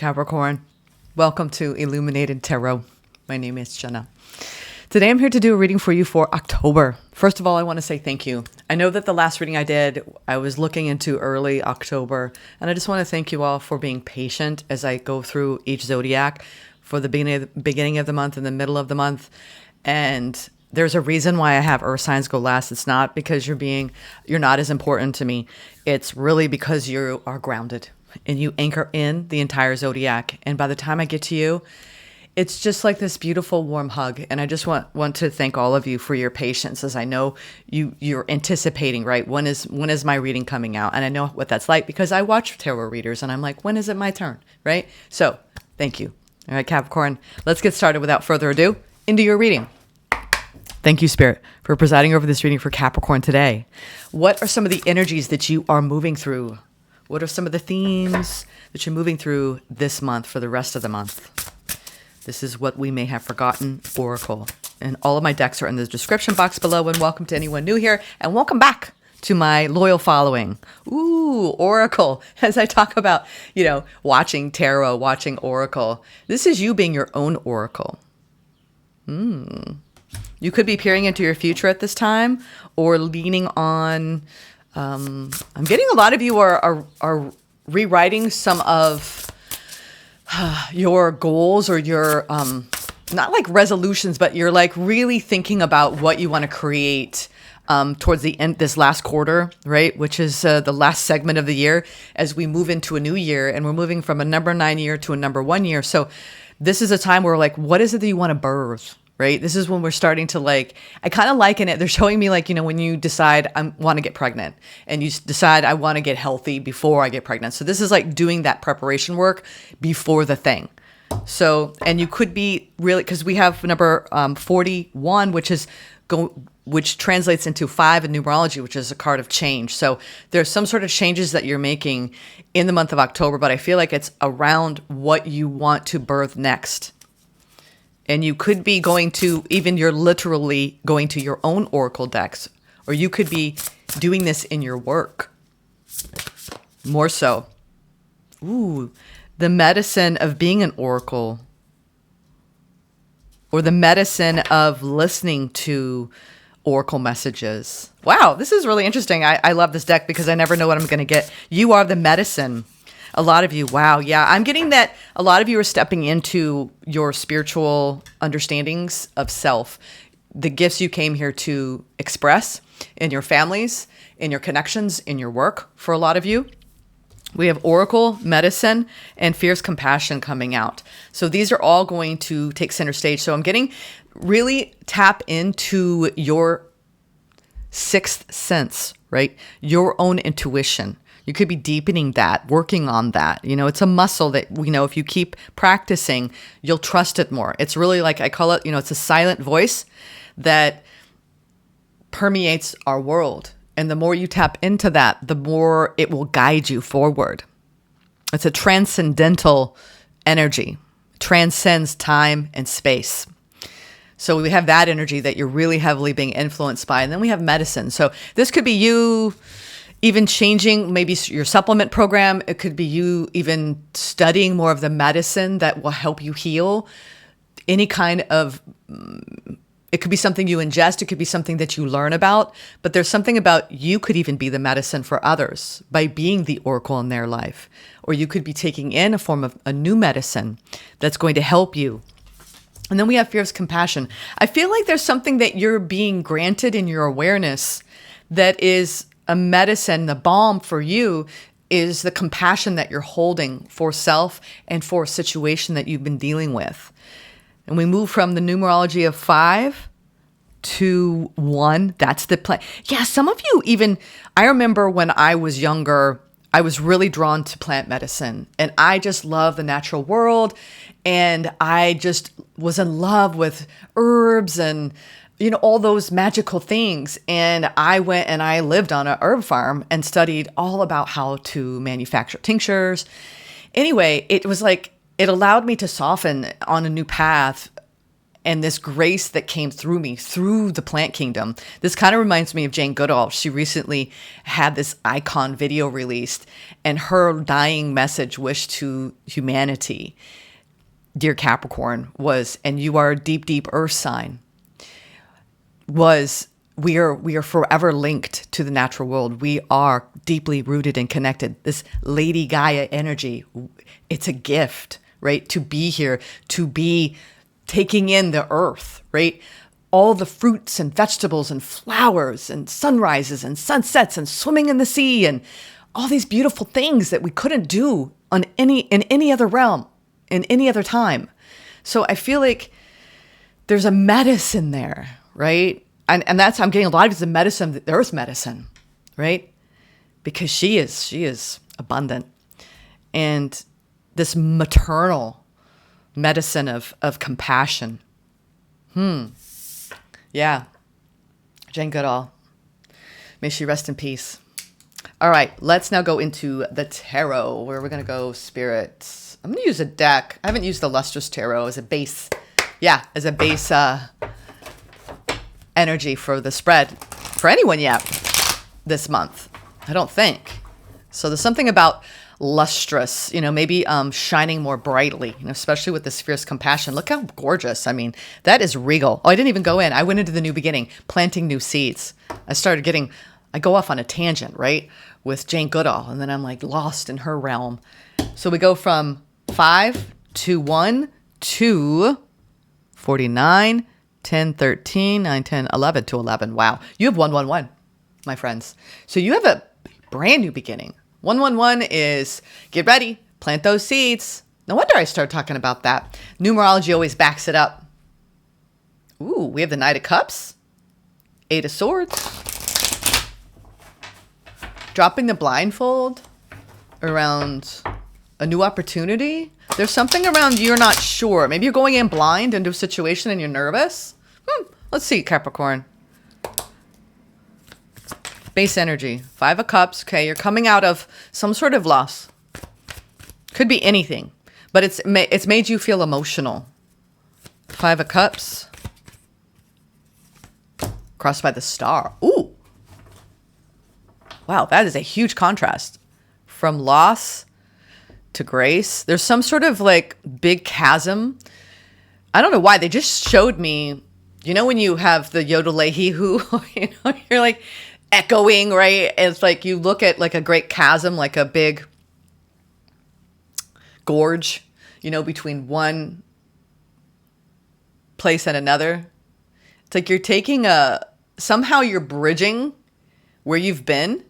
Capricorn. Welcome to Illuminated Tarot. My name is Jenna. Today I'm here to do a reading for you for October. First of all, I want to say thank you. I know that the last reading I did, I was looking into early October, and I just want to thank you all for being patient as I go through each zodiac for the beginning of the month and the middle of the month. And there's a reason why I have earth signs go last. It's not because you're not as important to me. It's really because you are grounded and you anchor in the entire zodiac. And by the time I get to you, it's just like this beautiful warm hug. And I just want to thank all of you for your patience, as I know you're anticipating, right? When is my reading coming out? And I know what that's like because I watch tarot readers and I'm like, when is it my turn, right? So thank you. All right, Capricorn, let's get started without further ado into your reading. Thank you, Spirit, for presiding over this reading for Capricorn today. What are some of the energies that you are moving through? What are some of the themes that you're moving through this month for the rest of the month? This is What We May Have Forgotten Oracle. And all of my decks are in the description box below. And welcome to anyone new here. And welcome back to my loyal following. Ooh, Oracle. As I talk about, watching tarot, watching Oracle. This is you being your own Oracle. You could be peering into your future at this time or leaning on... I'm getting a lot of you are rewriting some of your goals or your, not like resolutions, but you're like really thinking about what you want to create towards the end, this last quarter, right? Which is the last segment of the year as we move into a new year, and we're moving from a number 9 year to a number 1 year. So this is a time where like, what is it that you want to birth? Right? This is when we're starting to I kind of liken it. They're showing me when you decide I want to get pregnant and you decide I want to get healthy before I get pregnant. So this is like doing that preparation work before the thing. So, and you could be really, because we have number 41, which translates into 5 in numerology, which is a card of change. So there's some sort of changes that you're making in the month of October, but I feel like it's around what you want to birth next. And you could be you're literally going to your own oracle decks, or you could be doing this in your work. More so. Ooh, the medicine of being an oracle, or the medicine of listening to oracle messages. Wow, this is really interesting. I love this deck because I never know what I'm going to get. You are the medicine. A lot of you, wow, yeah. I'm getting that a lot of you are stepping into your spiritual understandings of self, the gifts you came here to express in your families, in your connections, in your work. For a lot of you, we have Oracle, Medicine, and Fierce Compassion coming out. So these are all going to take center stage. So I'm getting really tap into your sixth sense, right? Your own intuition. You could be deepening that, working on that. It's a muscle that, if you keep practicing, you'll trust it more. It's really like, I call it, it's a silent voice that permeates our world. And the more you tap into that, the more it will guide you forward. It's a transcendental energy, transcends time and space. So we have that energy that you're really heavily being influenced by. And then we have medicine. So this could be you even changing maybe your supplement program. It could be you even studying more of the medicine that will help you heal. Any kind of, it could be something you ingest. It could be something that you learn about. But there's something about you could even be the medicine for others by being the oracle in their life. Or you could be taking in a form of a new medicine that's going to help you. And then we have Fierce Compassion. I feel like there's something that you're being granted in your awareness that is a medicine. The balm for you is the compassion that you're holding for self and for a situation that you've been dealing with. And we move from the numerology of 5 to 1. That's the plan. Yeah, some of you even, I remember when I was younger, I was really drawn to plant medicine. And I just love the natural world. And I just was in love with herbs and all those magical things. And I went and I lived on a herb farm and studied all about how to manufacture tinctures. Anyway, it was like, it allowed me to soften on a new path and this grace that came through me through the plant kingdom. This kind of reminds me of Jane Goodall. She recently had this icon video released, and her dying message wish to humanity, dear Capricorn, was, and you are a deep, deep earth sign, was, we are forever linked to the natural world. We are deeply rooted and connected. This Lady Gaia energy, it's a gift, right? To be here, to be taking in the earth, right? All the fruits and vegetables and flowers and sunrises and sunsets and swimming in the sea and all these beautiful things that we couldn't do in any other realm, in any other time. So I feel like there's a medicine there, right? And that's, I'm getting a lot of the medicine, the earth medicine, right? Because she is abundant. And this maternal medicine of compassion. Yeah. Jane Goodall. May she rest in peace. All right, let's now go into the tarot, where we're going to go spirits. I'm going to use a deck. I haven't used the Lustrous Tarot as a base. Yeah, as a base energy for the spread for anyone yet this month. I don't think. So there's something about lustrous, maybe shining more brightly, especially with this fierce compassion. Look how gorgeous. I mean, that is regal. Oh, I didn't even go in. I went into the new beginning, planting new seeds. I go off on a tangent, right? With Jane Goodall, and then I'm like lost in her realm. So we go from 5 to 1 to 49, 10, 13, 9, 10, 11 to 11. Wow. You have 111, my friends. So you have a brand new beginning. 111 is get ready, plant those seeds. No wonder I started talking about that. Numerology always backs it up. Ooh, we have the Knight of Cups, 8 of Swords. Dropping the blindfold around a new opportunity. There's something around you're not sure. Maybe you're going in blind into a situation and you're nervous. Let's see, Capricorn. Base energy. 5 of Cups. Okay, you're coming out of some sort of loss. Could be anything, but it's made you feel emotional. 5 of Cups. Crossed by the Star. Ooh. Wow, that is a huge contrast. From loss to grace. There's some sort of like big chasm. I don't know why. They just showed me, when you have the yodel-lehi who, you're like echoing, right? It's like you look at like a great chasm, like a big gorge, between one place and another. It's like you're somehow you're bridging where you've been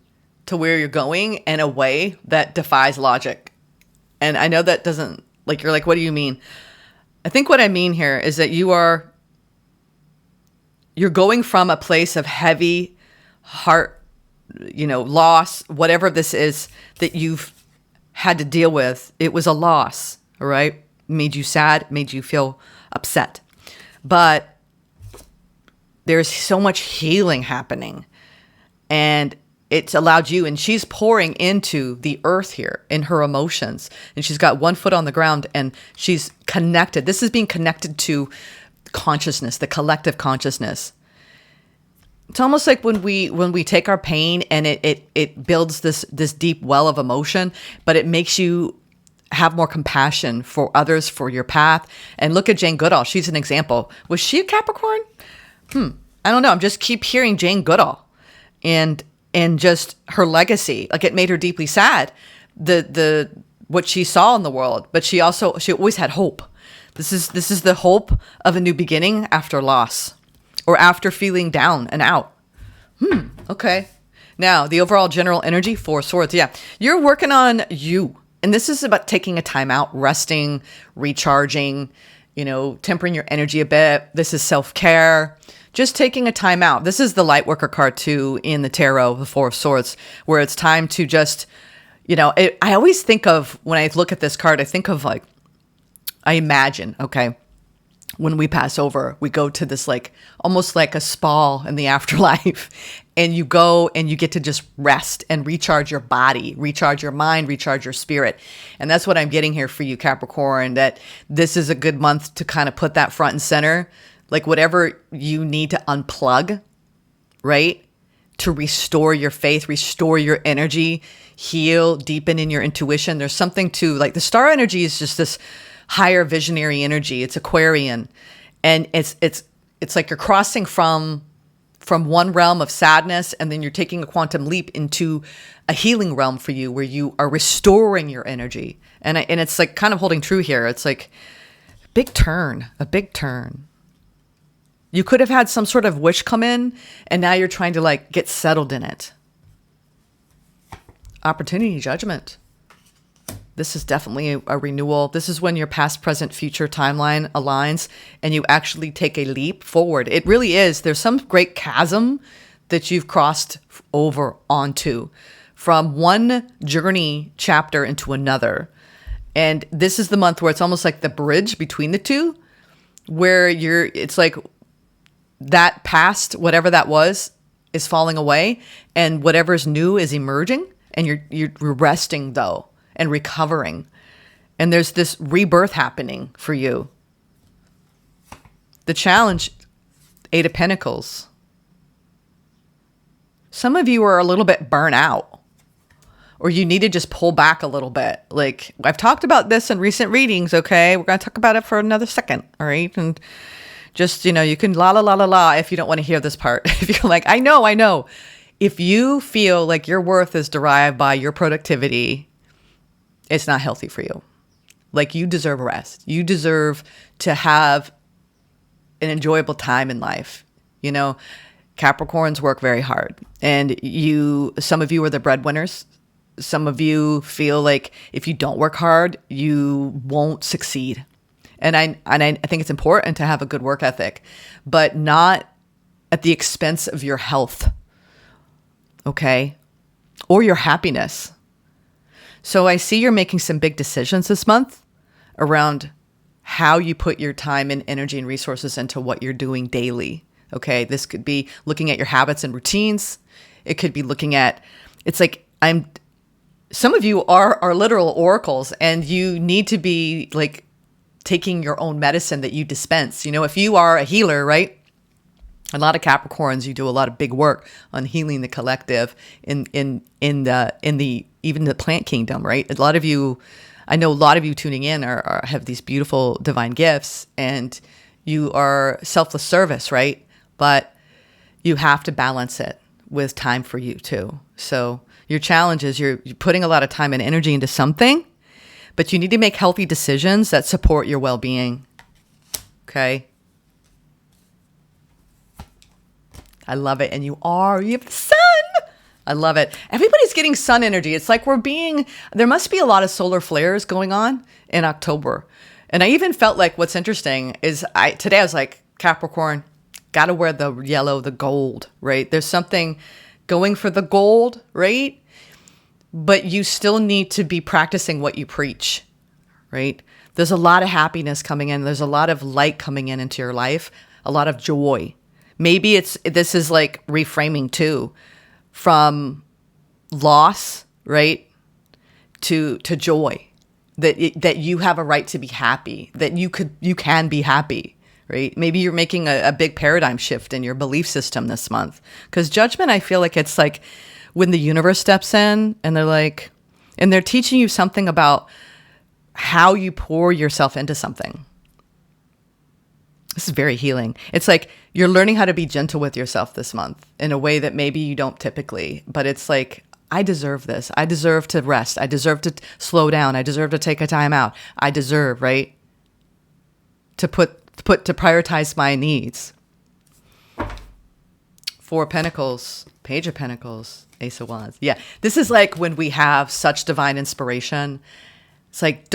to where you're going in a way that defies logic. And I know that doesn't, like, you're like, what do you mean? I think what I mean here is that you're going from a place of heavy heart, loss, whatever this is that you've had to deal with. It was a loss, all right? Made you sad, made you feel upset. But there's so much healing happening. And it's allowed you, and she's pouring into the earth here in her emotions. And she's got one foot on the ground and she's connected. This is being connected to consciousness, the collective consciousness. It's almost like when we take our pain and it builds this deep well of emotion, but it makes you have more compassion for others, for your path. And look at Jane Goodall. She's an example. Was she a Capricorn? I don't know. I'm just keep hearing Jane Goodall and just her legacy. Like, it made her deeply sad, the what she saw in the world, but she always had hope. This is the hope of a new beginning after loss or after feeling down and out. Okay. Now, the overall general energy, 4 Swords. Yeah. You're working on you. And this is about taking a time out, resting, recharging, tempering your energy a bit. This is self-care. Just taking a time out. This is the light worker card too in the tarot, the 4 of Swords, where it's time to just, I always think of, when I look at this card, I think of I imagine, okay, when we pass over, we go to this like almost like a spa in the afterlife, and you go and you get to just rest and recharge your body, recharge your mind, recharge your spirit. And that's what I'm getting here for you, Capricorn, that this is a good month to kind of put that front and center, like whatever you need to unplug, right? To restore your faith, restore your energy, heal, deepen in your intuition. There's something to like the star energy is just this higher visionary energy. It's Aquarian, and it's like you're crossing from one realm of sadness, and then you're taking a quantum leap into a healing realm for you, where you are restoring your energy, and it's like kind of holding true here. It's like a big turn. You could have had some sort of wish come in, and now you're trying to like get settled in it. Opportunity, judgment. This is definitely a renewal. This is when your past, present, future timeline aligns and you actually take a leap forward. It really is. There's some great chasm that you've crossed over onto from one journey chapter into another. And this is the month where it's almost like the bridge between the two, where it's like that past, whatever that was, is falling away, and whatever's new is emerging, and you're resting though. And recovering. And there's this rebirth happening for you. The challenge, 8 of Pentacles. Some of you are a little bit burnt out, or you need to just pull back a little bit. Like, I've talked about this in recent readings, okay? We're going to talk about it for another second, all right? And just, you can la la la la la if you don't want to hear this part. If you're like, I know. If you feel like your worth is derived by your productivity, it's not healthy for you. Like, you deserve rest. You deserve to have an enjoyable time in life. Capricorns work very hard, and some of you are the breadwinners. Some of you feel like if you don't work hard, you won't succeed. And I think it's important to have a good work ethic, but not at the expense of your health. Okay? Or your happiness. So I see you're making some big decisions this month around how you put your time and energy and resources into what you're doing daily. Okay. This could be looking at your habits and routines. It could be looking at, it's like some of you are literal oracles, and you need to be like taking your own medicine that you dispense. If you are a healer, right? A lot of Capricorns, you do a lot of big work on healing the collective in the even the plant kingdom, right? I know a lot of you tuning in have these beautiful divine gifts, and you are selfless service, right? But you have to balance it with time for you too. So your challenge is you're putting a lot of time and energy into something, but you need to make healthy decisions that support your well-being. Okay. I love it. And you have the sun. I love it. Everybody's getting sun energy. It's like there must be a lot of solar flares going on in October. And I even felt like what's interesting is today I was like, Capricorn, got to wear the yellow, the gold, right? There's something going for the gold, right? But you still need to be practicing what you preach, right? There's a lot of happiness coming in. There's a lot of light coming into your life, a lot of joy. Maybe this is like reframing too, from loss, right, to joy, that you have a right to be happy, that you can be happy, right? Maybe you're making a big paradigm shift in your belief system this month, because judgment, I feel like it's like when the universe steps in and they're teaching you something about how you pour yourself into something. This is very healing. It's like you're learning how to be gentle with yourself this month in a way that maybe you don't typically, but it's like, I deserve this. I deserve to rest. I deserve to slow down. I deserve to take a time out. I deserve, right, to prioritize my needs. 4 of Pentacles, Page of Pentacles, Ace of Wands. Yeah, this is like when we have such divine inspiration. It's like,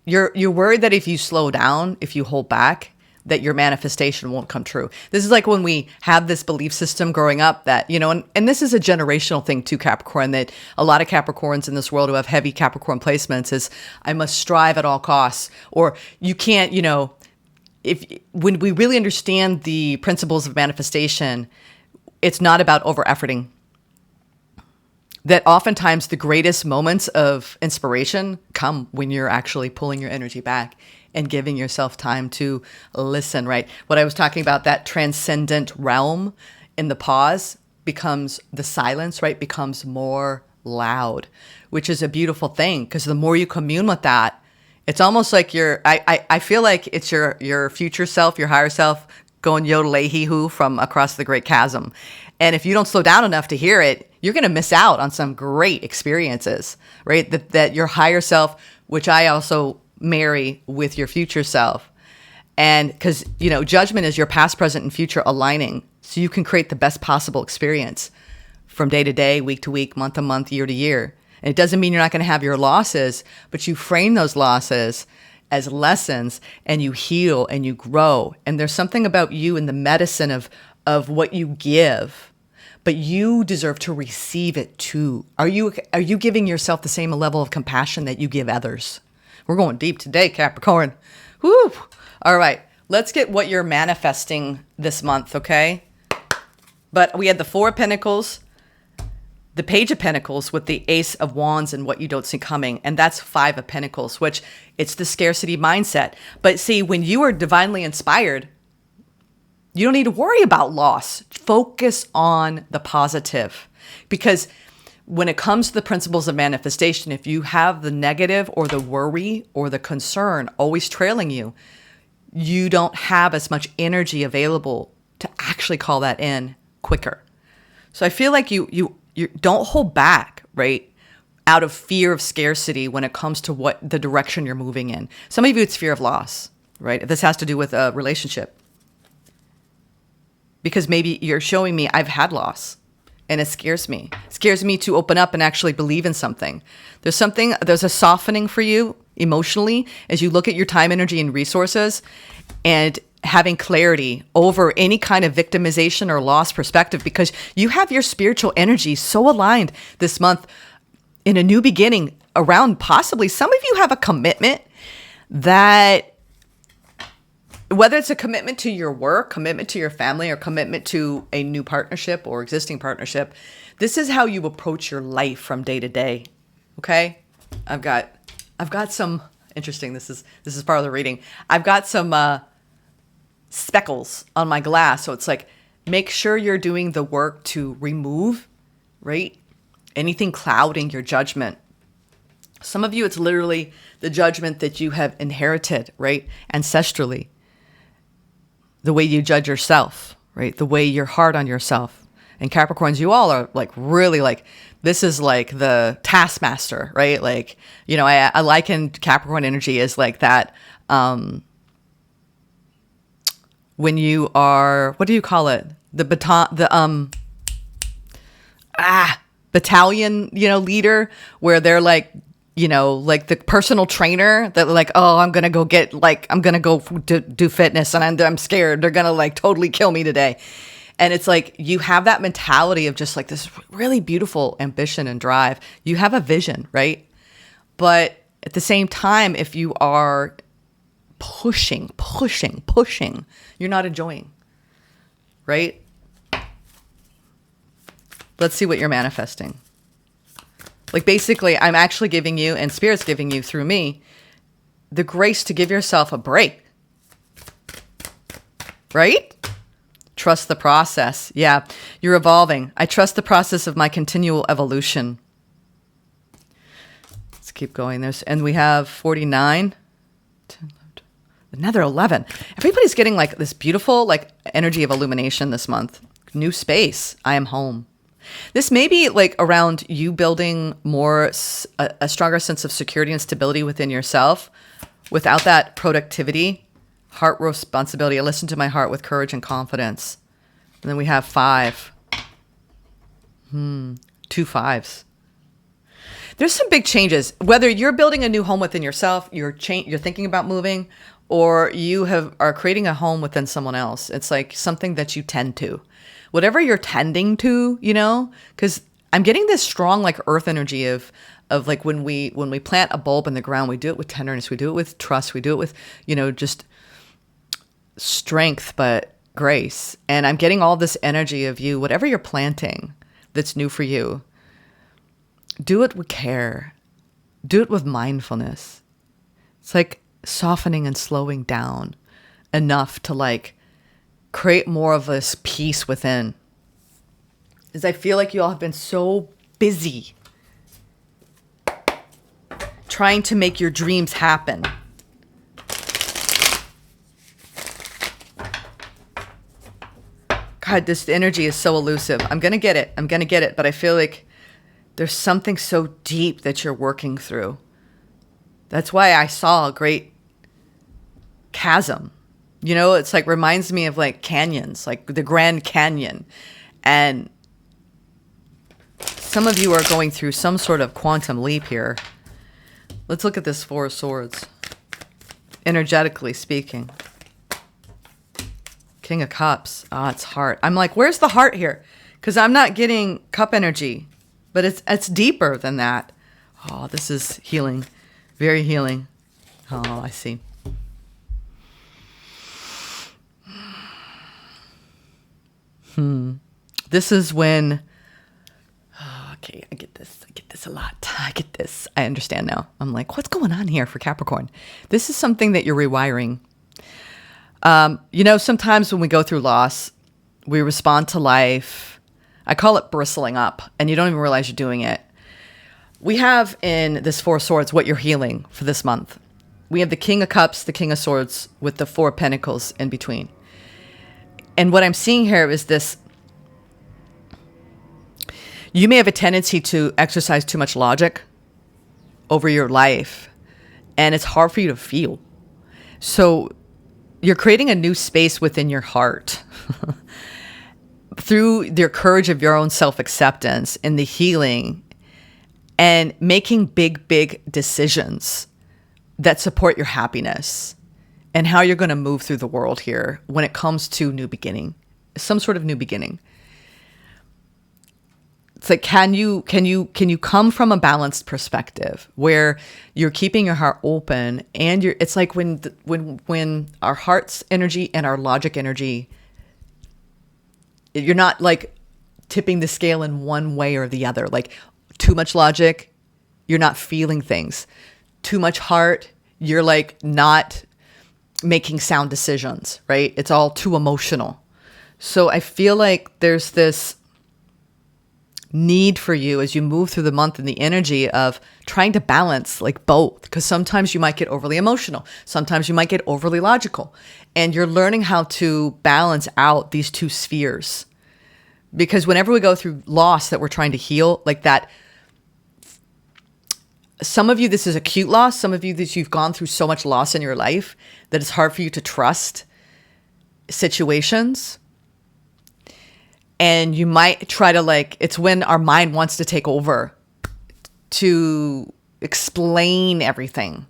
you're worried that if you slow down, if you hold back, that your manifestation won't come true. This is like when we have this belief system growing up that, and this is a generational thing too, Capricorn, that a lot of Capricorns in this world who have heavy Capricorn placements is, I must strive at all costs, or you can't, when we really understand the principles of manifestation, it's not about over efforting. That oftentimes the greatest moments of inspiration come when you're actually pulling your energy back and giving yourself time to listen, right? What I was talking about, that transcendent realm in the pause becomes the silence, right? Becomes more loud, which is a beautiful thing, because the more you commune with that, it's almost like I feel like it's your future self, your higher self going yodel-hee-hoo from across the great chasm. And if you don't slow down enough to hear it, you're going to miss out on some great experiences, right? That your higher self, which I also marry with your future self. And because, judgment is your past, present, and future aligning, so you can create the best possible experience from day to day, week to week, month to month, year to year. And it doesn't mean you're not going to have your losses, but you frame those losses as lessons, and you heal and you grow. And there's something about you in the medicine of what you give, but you deserve to receive it too. Are you giving yourself the same level of compassion that you give others? We're going deep today, Capricorn. Woo! All right, let's get what you're manifesting this month, okay? But we had the Four of Pentacles, the Page of Pentacles with the Ace of Wands and what you don't see coming. And that's Five of Pentacles, which it's the scarcity mindset. But see, when you are divinely inspired, you don't need to worry about loss. Focus on the positive. Because when it comes to the principles of manifestation, if you have the negative or the worry or the concern always trailing you, you don't have as much energy available to actually call that in quicker. So I feel like you don't hold back, right? Out of fear of scarcity when it comes to what the direction you're moving in. Some of you, it's fear of loss, right? If this has to do with a relationship. Because maybe you're showing me I've had loss and it scares me. It scares me to open up and actually believe in something. There's a softening for you emotionally as you look at your time, energy, and resources, and having clarity over any kind of victimization or loss perspective, because you have your spiritual energy so aligned this month in a new beginning around possibly some of you have a commitment that, whether it's a commitment to your work, commitment to your family, or commitment to a new partnership or existing partnership, this is how you approach your life from day to day. Okay? I've got some interesting. This is part of the reading. I've got some speckles on my glass, so it's like, make sure you're doing the work to remove, right, anything clouding your judgment. Some of you, it's literally the judgment that you have inherited, right, ancestrally. The way you judge yourself, right? The way you're hard on yourself. And Capricorns, you all are like really like, this is like the taskmaster, right? Like, I liken Capricorn energy as like that. When you are, what do you call it? The battalion, leader, where they're like, like the personal trainer that like, oh, I'm going to go do fitness and I'm scared. They're going to like totally kill me today. And it's like, you have that mentality of just like this really beautiful ambition and drive. You have a vision, right? But at the same time, if you are pushing, you're not enjoying, right? Let's see what you're manifesting. Like basically, I'm actually giving you, and Spirit's giving you through me, the grace to give yourself a break. Right? Trust the process. Yeah, you're evolving. I trust the process of my continual evolution. Let's keep going. And we have 49. 10, another 11. Everybody's getting like this beautiful like energy of illumination this month. New space. I am home. This may be like around you building more, a stronger sense of security and stability within yourself without that productivity, heart responsibility. I listen to my heart with courage and confidence. And then we have 5. 2 5s. There's some big changes. Whether you're building a new home within yourself, you're thinking about moving, or you are creating a home within someone else. It's like something that you tend to. Whatever you're tending to, because I'm getting this strong like earth energy of like when we plant a bulb in the ground, we do it with tenderness, we do it with trust, we do it with, just strength, but grace. And I'm getting all this energy of you, whatever you're planting that's new for you, do it with care. Do it with mindfulness. It's like softening and slowing down enough to like create more of this peace within. As I feel like you all have been so busy trying to make your dreams happen. God, this energy is so elusive. I'm going to get it. But I feel like there's something so deep that you're working through. That's why I saw a great chasm. You know, it's like reminds me of like canyons, like the Grand Canyon. And some of you are going through some sort of quantum leap here. Let's look at this Four of Swords, energetically speaking. King of Cups. Ah, it's heart. I'm like, where's the heart here? Because I'm not getting cup energy, but it's deeper than that. Oh, this is healing. Very healing. Oh, I see. This is when, okay, I get this a lot. I get this. I understand now. I'm like, what's going on here for Capricorn? This is something that you're rewiring. You know, sometimes when we go through loss, we respond to life. I call it bristling up, and you don't even realize you're doing it. We have in this Four of Swords what you're healing for this month. We have the King of Cups, the King of Swords, with the Four of Pentacles in between. And what I'm seeing here is this. You may have a tendency to exercise too much logic over your life, and it's hard for you to feel. So you're creating a new space within your heart through the courage of your own self-acceptance and the healing and making big, big decisions that support your happiness and how you're going to move through the world here when it comes to new beginning, some sort of new beginning. It's like, can you come from a balanced perspective where you're keeping your heart open and it's like when our heart's energy and our logic energy, you're not like tipping the scale in one way or the other. Like too much logic, you're not feeling things. Too much heart, you're like not making sound decisions, right? It's all too emotional. So I feel like there's this need for you as you move through the month and the energy of trying to balance like both, because sometimes you might get overly emotional, sometimes you might get overly logical, and you're learning how to balance out these two spheres. Because whenever we go through loss that we're trying to heal, like that, some of you, this is acute loss. Some of you, that you've gone through so much loss in your life that it's hard for you to trust situations. And you might try to like, it's when our mind wants to take over to explain everything.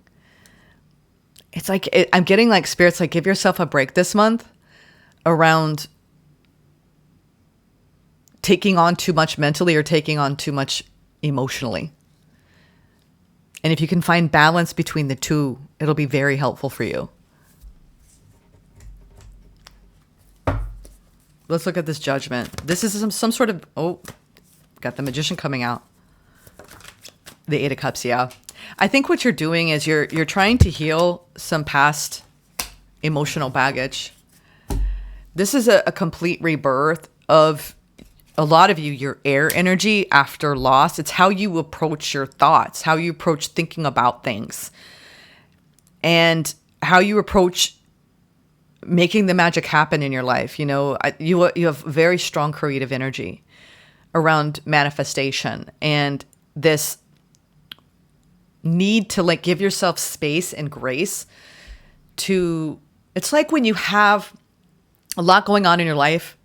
It's like, I'm getting like spirits like, give yourself a break this month around taking on too much mentally or taking on too much emotionally. And if you can find balance between the two, it'll be very helpful for you. Let's look at this Judgment. This is some sort of, oh, got the Magician coming out. The Eight of Cups, yeah. I think what you're doing is you're trying to heal some past emotional baggage. This is a complete rebirth of a lot of you, your air energy after loss. It's how you approach your thoughts, how you approach thinking about things, and how you approach making the magic happen in your life. You know, you have very strong creative energy around manifestation and this need to like give yourself space and grace to, it's like when you have a lot going on in your life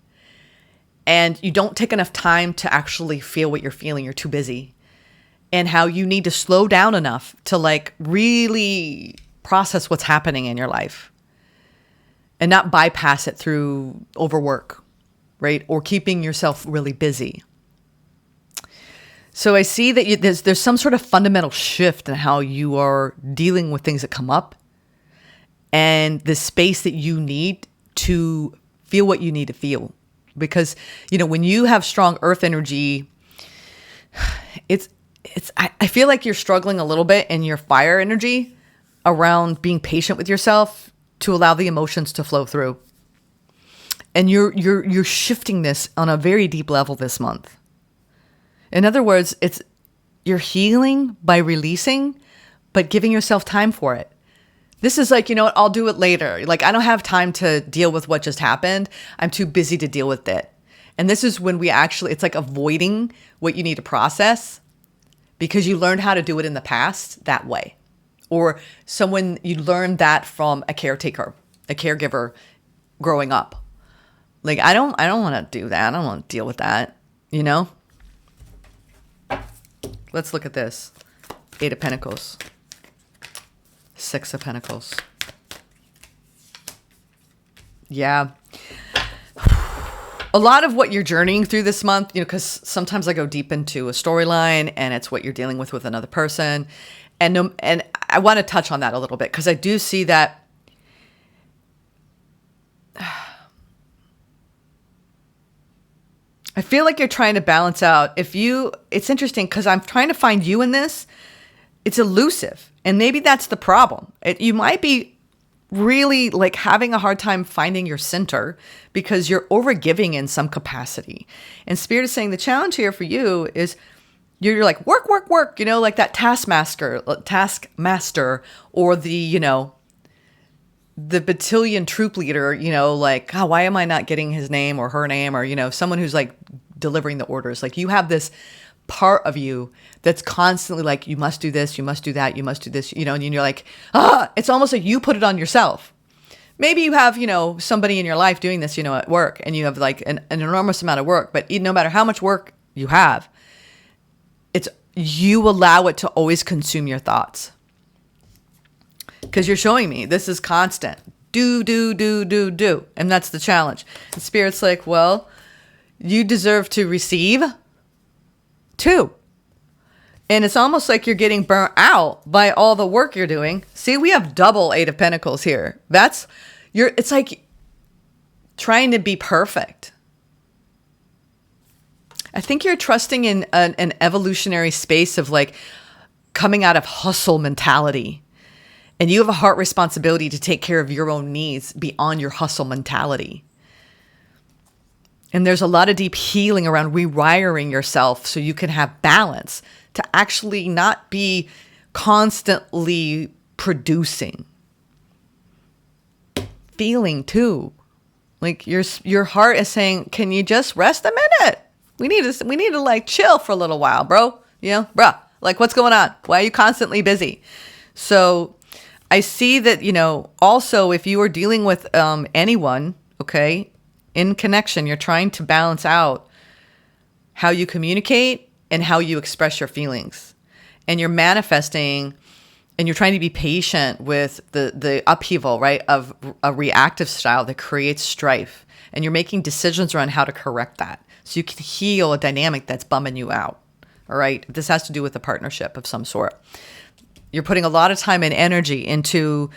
and you don't take enough time to actually feel what you're feeling, you're too busy, and how you need to slow down enough to like really process what's happening in your life. And not bypass it through overwork, right? Or keeping yourself really busy. So I see that there's some sort of fundamental shift in how you are dealing with things that come up. And the space that you need to feel what you need to feel. Because, when you have strong earth energy, I feel like you're struggling a little bit in your fire energy around being patient with yourself to allow the emotions to flow through. And you're shifting this on a very deep level this month. In other words, you're healing by releasing, but giving yourself time for it. This is like, I'll do it later. Like, I don't have time to deal with what just happened. I'm too busy to deal with it. And this is when it's like avoiding what you need to process because you learned how to do it in the past that way. Or you learned that from a caregiver growing up. Like, I don't want to do that. I don't want to deal with that, Let's look at this. 8 of Pentacles. 6 of Pentacles. Yeah. A lot of what you're journeying through this month, because sometimes I go deep into a storyline and it's what you're dealing with another person. And I want to touch on that a little bit because I do see that I feel like you're trying to balance out. It's interesting because I'm trying to find you in this. It's elusive. And maybe that's the problem. You might be really like having a hard time finding your center because you're overgiving in some capacity. And Spirit is saying the challenge here for you is you're like, work, like that taskmaster, or the battalion troop leader, like, oh, why am I not getting his name or her name or, someone who's like delivering the orders. Like you have this part of you that's constantly like, you must do this, you must do that, you must do this, and you're like, it's almost like you put it on yourself. Maybe you have, somebody in your life doing this, at work and you have like an enormous amount of work, but no matter how much work you have, you allow it to always consume your thoughts. Because you're showing me this is constant. Do. And that's the challenge. And Spirit's like, well, you deserve to receive too. And it's almost like you're getting burnt out by all the work you're doing. See, we have double 8 of Pentacles here. It's like trying to be perfect. I think you're trusting in an evolutionary space of like coming out of hustle mentality. And you have a heart responsibility to take care of your own needs beyond your hustle mentality. And there's a lot of deep healing around rewiring yourself so you can have balance to actually not be constantly producing. Feeling too. Like your heart is saying, can you just rest a minute? We need to like chill for a little while, bro. Bruh, like what's going on? Why are you constantly busy? So I see that, also if you are dealing with anyone, okay, in connection, you're trying to balance out how you communicate and how you express your feelings. And you're manifesting and you're trying to be patient with the upheaval, right, of a reactive style that creates strife. And you're making decisions around how to correct that so you can heal a dynamic that's bumming you out, all right? This has to do with a partnership of some sort. You're putting a lot of time and energy into,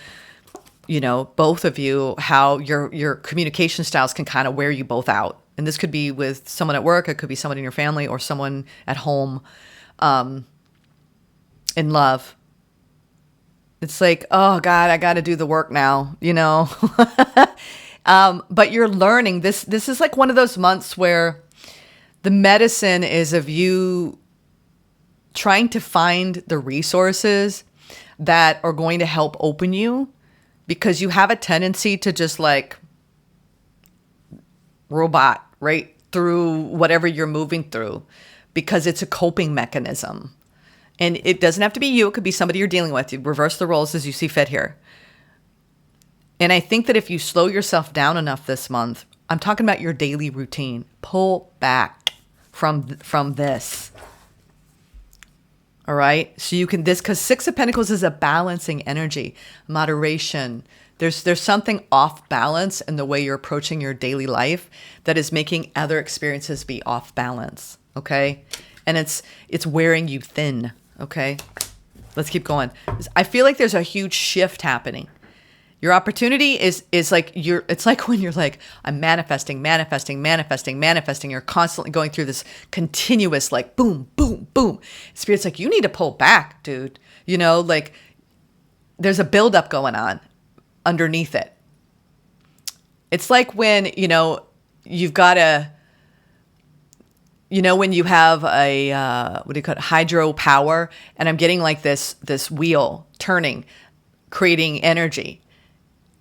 both of you, how your communication styles can kind of wear you both out. And this could be with someone at work, it could be someone in your family or someone at home in love. It's like, oh God, I got to do the work now, but you're learning this. This is like one of those months where the medicine is of you trying to find the resources that are going to help open you, because you have a tendency to just like robot right through whatever you're moving through because it's a coping mechanism. And it doesn't have to be you. It could be somebody you're dealing with. You reverse the roles as you see fit here. And I think that if you slow yourself down enough this month, I'm talking about your daily routine, pull back from this. All right. So you can because 6 of Pentacles is a balancing energy, moderation. There's something off balance in the way you're approaching your daily life that is making other experiences be off balance. Okay. And it's wearing you thin. Okay. Let's keep going. I feel like there's a huge shift happening. Your opportunity is like it's like when you're like, I'm manifesting. You're constantly going through this continuous like boom, boom, boom. Spirit's like, you need to pull back, dude. Like there's a buildup going on underneath it. It's like when, you've got when you have a, what do you call it? Hydropower, and I'm getting like this wheel turning, creating energy.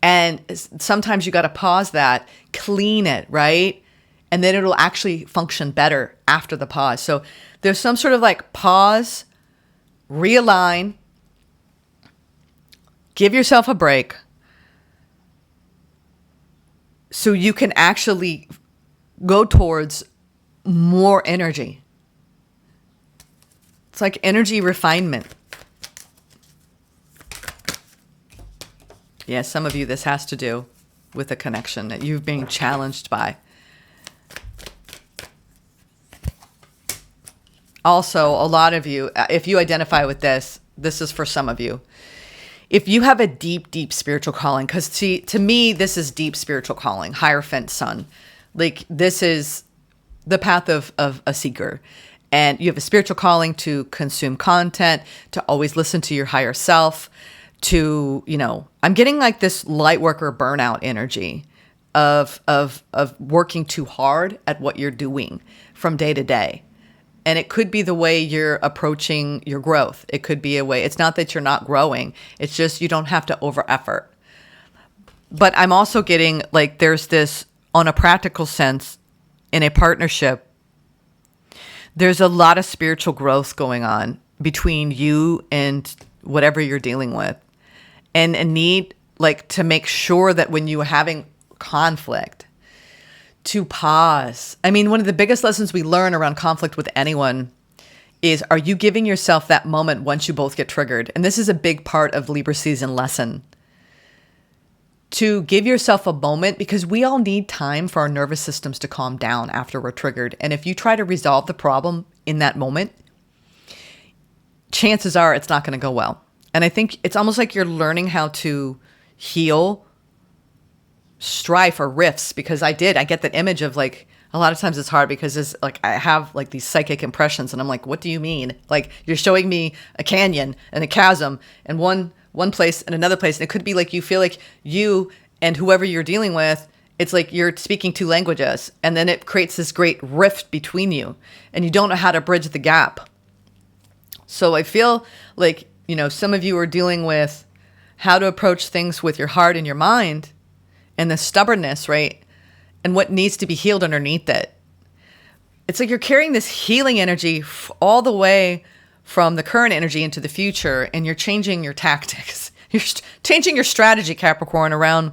And sometimes you got to pause that, clean it, right? And then it'll actually function better after the pause. So there's some sort of like pause, realign, give yourself a break so you can actually go towards more energy. It's like energy refinement. Yeah, some of you, this has to do with a connection that you're being challenged by. Also, a lot of you, if you identify with this is for some of you. If you have a deep, deep spiritual calling, because to me, this is deep spiritual calling, Hierophant Sun. Like this is the path of a seeker. And you have a spiritual calling to consume content, to always listen to your higher self, to, I'm getting like this light worker burnout energy of working too hard at what you're doing from day to day. And it could be the way you're approaching your growth. It could be a way, it's not that you're not growing. It's just, you don't have to over effort. But I'm also getting like, there's this on a practical sense in a partnership, there's a lot of spiritual growth going on between you and whatever you're dealing with. And a need like to make sure that when you're having conflict, to pause. I mean, one of the biggest lessons we learn around conflict with anyone is, are you giving yourself that moment once you both get triggered? And this is a big part of Libra season lesson. To give yourself a moment, because we all need time for our nervous systems to calm down after we're triggered. And if you try to resolve the problem in that moment, chances are it's not going to go well. And I think it's almost like you're learning how to heal strife or rifts, because I get that image of like, a lot of times it's hard because it's like, I have like these psychic impressions and I'm like, what do you mean? Like you're showing me a canyon and a chasm and one place and another place. And it could be like, you feel like you and whoever you're dealing with, it's like you're speaking two languages, and then it creates this great rift between you and you don't know how to bridge the gap. So I feel like, some of you are dealing with how to approach things with your heart and your mind and the stubbornness, right? And what needs to be healed underneath it. It's like you're carrying this healing energy all the way from the current energy into the future, and you're changing your tactics. You're changing your strategy, Capricorn, around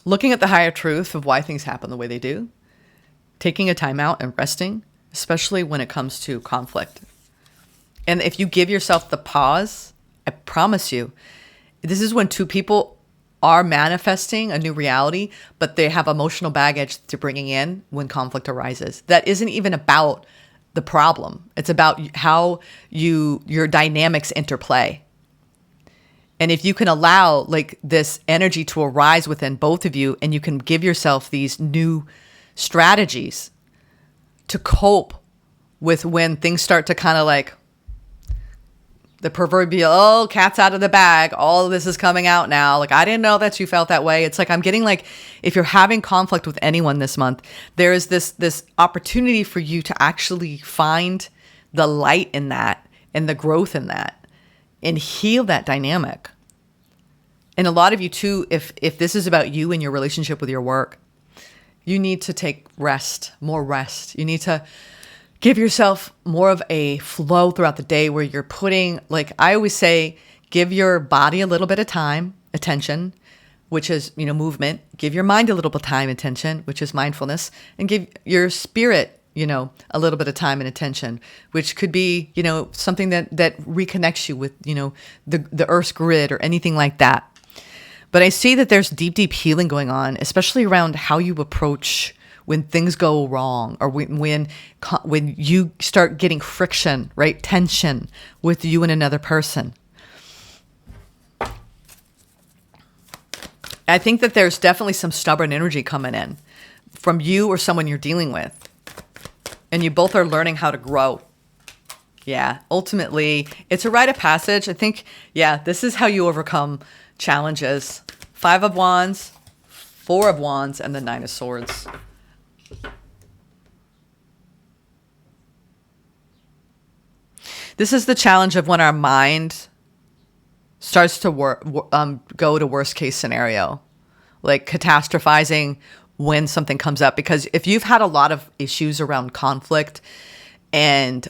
looking at the higher truth of why things happen the way they do, taking a time out and resting, especially when it comes to conflict. And if you give yourself the pause, I promise you, this is when two people are manifesting a new reality, but they have emotional baggage they're bringing in when conflict arises. That isn't even about the problem. It's about how your dynamics interplay. And if you can allow like this energy to arise within both of you, and you can give yourself these new strategies to cope with when things start to kind of like the proverbial, oh, cat's out of the bag. All of this is coming out now. Like, I didn't know that you felt that way. It's like, I'm getting like, if you're having conflict with anyone this month, there is this opportunity for you to actually find the light in that and the growth in that and heal that dynamic. And a lot of you too, if this is about you and your relationship with your work, you need to take rest, more rest. You need to give yourself more of a flow throughout the day where you're putting, like I always say, give your body a little bit of time, attention, which is, movement. Give your mind a little bit of time, attention, which is mindfulness, and give your spirit, a little bit of time and attention, which could be, something that reconnects you with, the Earth's grid or anything like that. But I see that there's deep, deep healing going on, especially around how you approach when things go wrong, or when you start getting friction, right? Tension with you and another person. I think that there's definitely some stubborn energy coming in from you or someone you're dealing with. And you both are learning how to grow. Yeah, ultimately, it's a rite of passage. I think, yeah, this is how you overcome challenges. 5 of Wands, 4 of Wands, and the 9 of Swords. This is the challenge of when our mind starts to go to worst case scenario, like catastrophizing when something comes up. Because if you've had a lot of issues around conflict and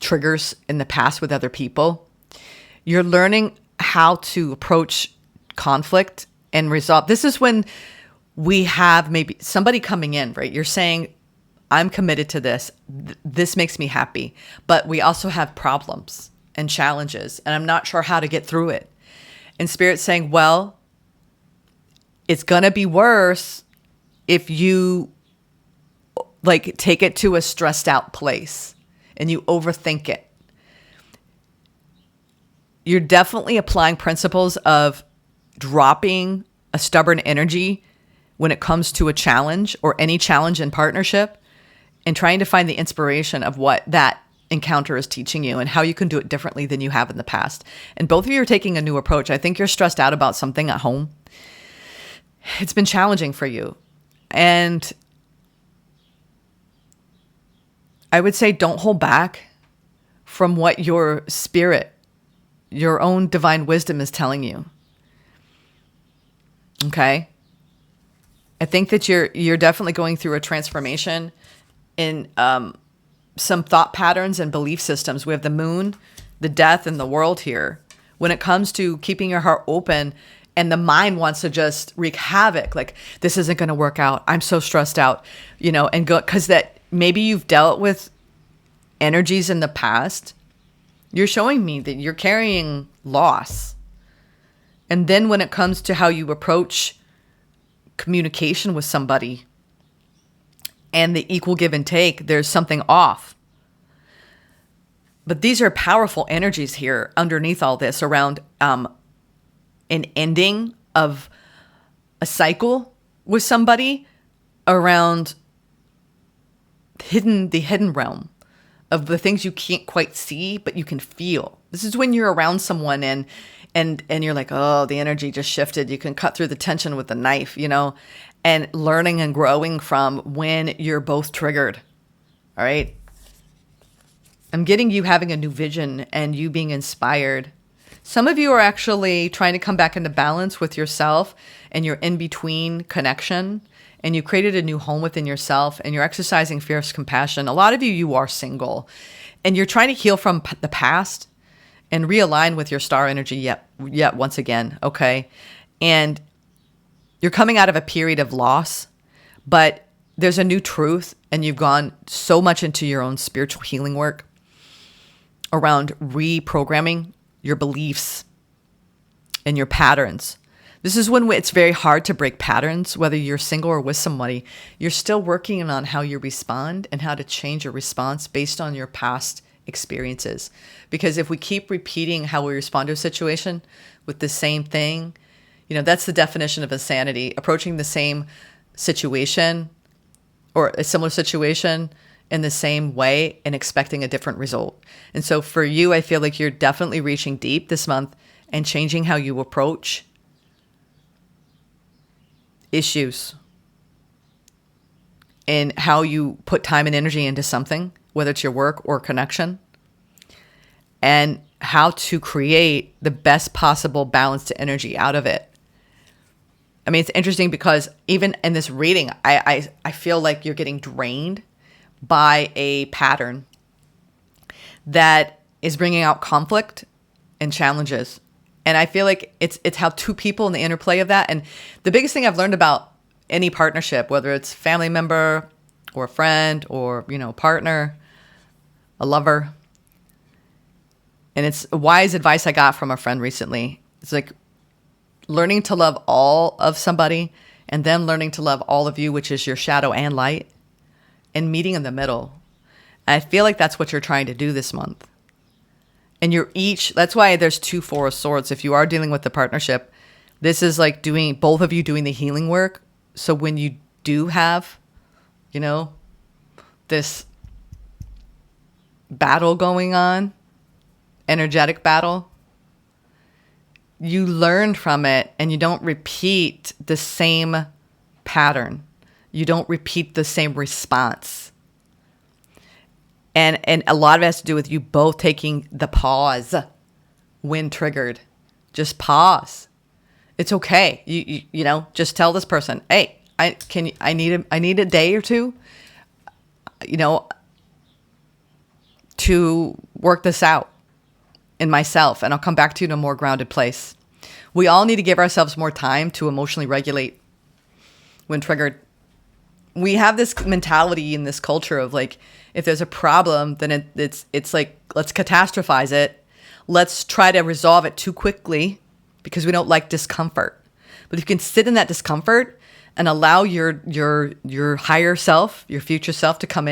triggers in the past with other people, you're learning how to approach conflict and resolve. This is when we have maybe somebody coming in, right? You're saying, I'm committed to this. This makes me happy. But we also have problems and challenges, and I'm not sure how to get through it. And Spirit's saying, well, it's going to be worse if you like take it to a stressed out place and you overthink it. You're definitely applying principles of dropping a stubborn energy when it comes to a challenge or any challenge in partnership, and trying to find the inspiration of what that encounter is teaching you and how you can do it differently than you have in the past. And both of you are taking a new approach. I think you're stressed out about something at home. It's been challenging for you. And I would say don't hold back from what your spirit, your own divine wisdom is telling you. Okay? I think that you're definitely going through a transformation in some thought patterns and belief systems. We have the moon, the death, and the world here. When it comes to keeping your heart open and the mind wants to just wreak havoc, like this isn't going to work out. I'm so stressed out, and go, because that maybe you've dealt with energies in the past. You're showing me that you're carrying loss. And then when it comes to how you approach communication with somebody, and the equal give and take, there's something off. But these are powerful energies here underneath all this around an ending of a cycle with somebody, around the hidden realm of the things you can't quite see, but you can feel. This is when you're around someone and you're like, oh, the energy just shifted. You can cut through the tension with a knife, and learning and growing from when you're both triggered. All right. I'm getting you having a new vision and you being inspired. Some of you are actually trying to come back into balance with yourself and your in-between connection. And you created a new home within yourself and you're exercising fierce compassion. A lot of you are single and you're trying to heal from the past and realign with your star energy yet once again. Okay. And you're coming out of a period of loss, but there's a new truth, and you've gone so much into your own spiritual healing work around reprogramming your beliefs and your patterns. This is when it's very hard to break patterns, whether you're single or with somebody. You're still working on how you respond and how to change your response based on your past experiences. Because if we keep repeating how we respond to a situation with the same thing, that's the definition of insanity. Approaching the same situation or a similar situation in the same way and expecting a different result. And so for you, I feel like you're definitely reaching deep this month and changing how you approach issues and how you put time and energy into something, whether it's your work or connection, and how to create the best possible balanced energy out of it. I mean, it's interesting because even in this reading, I feel like you're getting drained by a pattern that is bringing out conflict and challenges. And I feel like it's how two people in the interplay of that. And the biggest thing I've learned about any partnership, whether it's family member or a friend or, partner, a lover, and it's wise advice I got from a friend recently. It's like learning to love all of somebody and then learning to love all of you, which is your shadow and light, and meeting in the middle. And I feel like that's what you're trying to do this month. And that's why there's 2 4 of swords. If you are dealing with the partnership, This is like both of you doing the healing work. So when you do have, this battle going on, energetic battle, you learn from it and you don't repeat the same pattern. You don't repeat the same response. And a lot of it has to do with you both taking the pause when triggered. Just pause. It's okay. You just tell this person, hey, I need a day or two, to work this out in myself, and I'll come back to you in a more grounded place. We all need to give ourselves more time to emotionally regulate when triggered. We have this mentality in this culture of like, if there's a problem, then it's like, let's catastrophize it. Let's try to resolve it too quickly because we don't like discomfort. But if you can sit in that discomfort and allow your higher self, your future self to come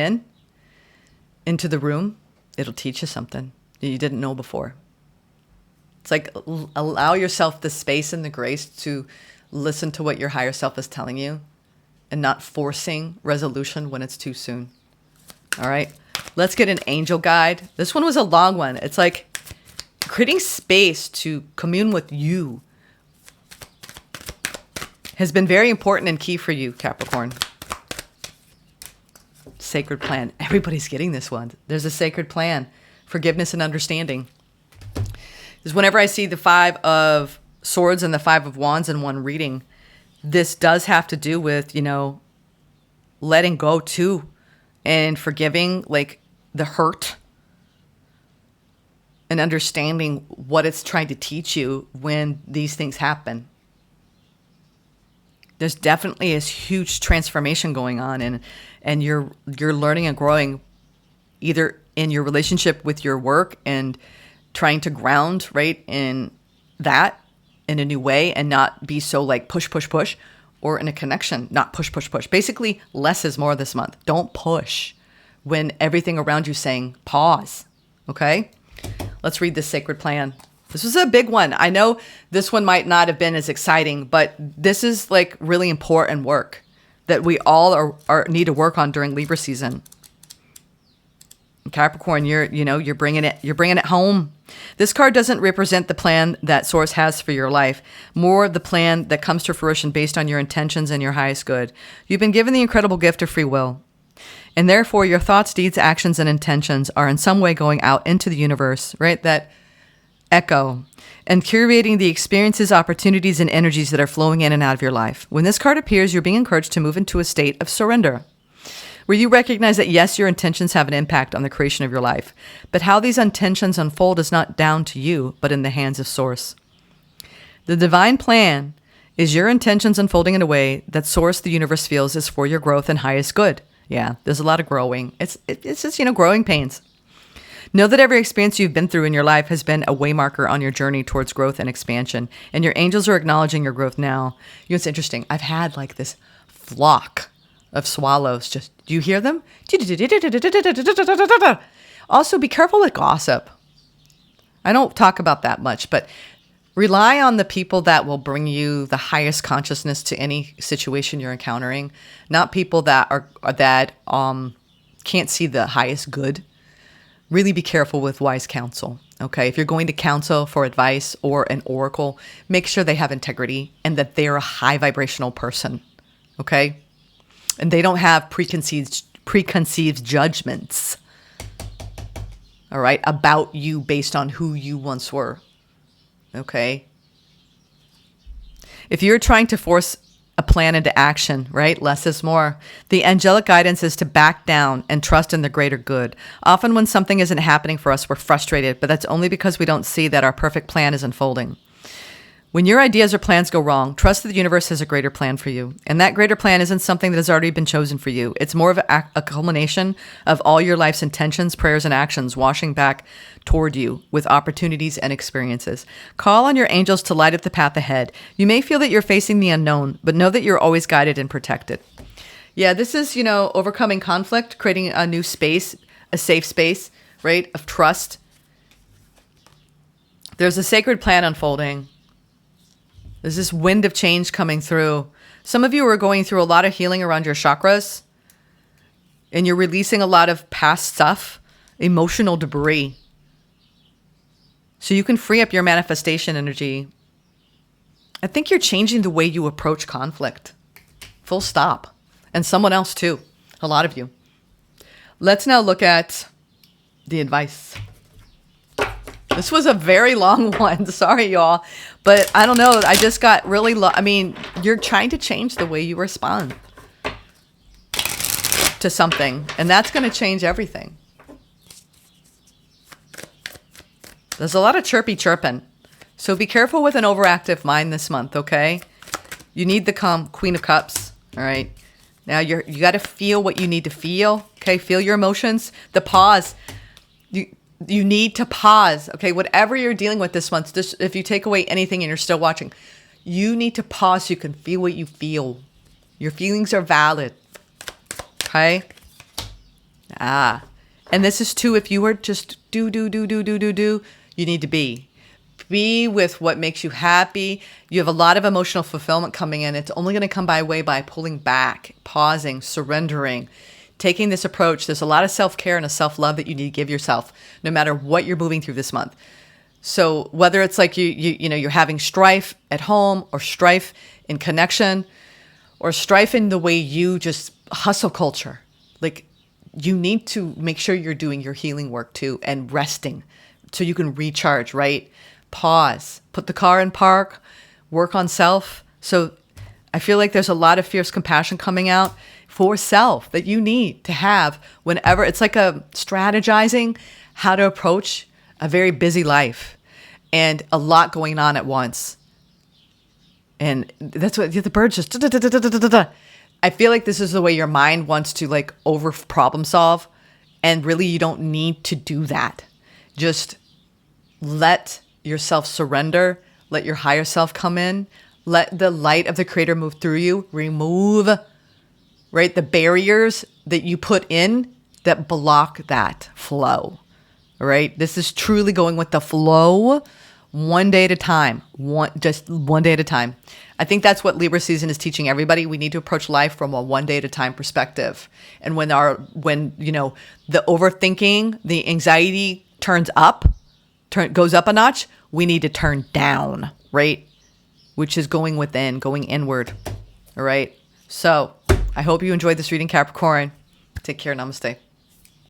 into the room, it'll teach you something that you didn't know before. It's like allow yourself the space and the grace to listen to what your higher self is telling you and not forcing resolution when it's too soon. All right, let's get an angel guide. This one was a long one. It's like creating space to commune with you has been very important and key for you, Capricorn. Sacred plan. Everybody's getting this one. There's a sacred plan. Forgiveness and understanding. Because whenever I see the 5 of Swords and the 5 of Wands in one reading, this does have to do with, letting go too and forgiving like the hurt and understanding what it's trying to teach you when these things happen. There's definitely this huge transformation going on, and you're learning and growing either in your relationship with your work and trying to ground right in that in a new way and not be so like push, or in a connection, not push. Basically, less is more this month. Don't push when everything around you is saying pause. Okay? Let's read this sacred plan. This was a big one. I know this one might not have been as exciting, but this is like really important work that we all need to work on during Libra season. Capricorn, you're bringing it home. This card doesn't represent the plan that Source has for your life, more the plan that comes to fruition based on your intentions and your highest good. You've been given the incredible gift of free will, and therefore your thoughts, deeds, actions, and intentions are in some way going out into the universe, right? That echo, and curating the experiences, opportunities, and energies that are flowing in and out of your life. When this card appears, you're being encouraged to move into a state of surrender, where you recognize that yes, your intentions have an impact on the creation of your life, but how these intentions unfold is not down to you, but in the hands of Source. The divine plan is your intentions unfolding in a way that Source, the universe, feels is for your growth and highest good. Yeah, there's a lot of growing. It's just, growing pains. Know that every experience you've been through in your life has been a waymarker on your journey towards growth and expansion, and your angels are acknowledging your growth now. It's interesting. I've had like this flock of swallows. Just, do you hear them? Also, be careful with gossip. I don't talk about that much, but rely on the people that will bring you the highest consciousness to any situation you're encountering, not people that can't see the highest good. Really be careful with wise counsel, okay? If you're going to counsel for advice or an oracle, make sure they have integrity and that they're a high vibrational person, okay? And they don't have preconceived judgments, all right, about you based on who you once were, okay? If you're trying to force a plan into action, right? Less is more. The angelic guidance is to back down and trust in the greater good. Often when something isn't happening for us, we're frustrated, but that's only because we don't see that our perfect plan is unfolding. When your ideas or plans go wrong, trust that the universe has a greater plan for you. And that greater plan isn't something that has already been chosen for you. It's more of a culmination of all your life's intentions, prayers, and actions washing back toward you with opportunities and experiences. Call on your angels to light up the path ahead. You may feel that you're facing the unknown, but know that you're always guided and protected. Yeah, this is, overcoming conflict, creating a new space, a safe space, right, of trust. There's a sacred plan unfolding. There's this wind of change coming through. Some of you are going through a lot of healing around your chakras, and you're releasing a lot of past stuff, emotional debris. So you can free up your manifestation energy. I think you're changing the way you approach conflict. Full stop. And someone else too. A lot of you. Let's now look at the advice. This was a very long one. Sorry, y'all. But I don't know. I just got really you're trying to change the way you respond to something. And that's going to change everything. There's a lot of chirping. So be careful with an overactive mind this month, okay? You need the calm Queen of Cups, all right? Now you got to feel what you need to feel, okay? Feel your emotions. The pause. You need to pause, okay? Whatever you're dealing with this month, just if you take away anything and you're still watching, you need to pause so you can feel what you feel. Your feelings are valid, okay? And this is too, if you were just do, you need to be. Be with what makes you happy. You have a lot of emotional fulfillment coming in. It's only going to come by pulling back, pausing, surrendering, taking this approach. There's a lot of self-care and a self-love that you need to give yourself, no matter what you're moving through this month. So whether it's like you're having strife at home, or strife in connection, or strife in the way you just hustle culture, like you need to make sure you're doing your healing work too and resting so you can recharge, right? Pause, put the car in park, work on self. So I feel like there's a lot of fierce compassion coming out for self that you need to have whenever. It's like a strategizing how to approach a very busy life and a lot going on at once. And that's what the birds just, I feel like this is the way your mind wants to like over problem solve. And really you don't need to do that. Just let yourself surrender. Let your higher self come in. Let the light of the creator move through you. Remove, right, the barriers that you put in that block that flow, right? This is truly going with the flow, one day at a time, just one day at a time. I think that's what Libra season is teaching everybody. We need to approach life from a one day at a time perspective. And when the overthinking, the anxiety goes up a notch, we need to turn down, right? Which is going within, going inward. All right. So I hope you enjoyed this reading, Capricorn. Take care. Namaste.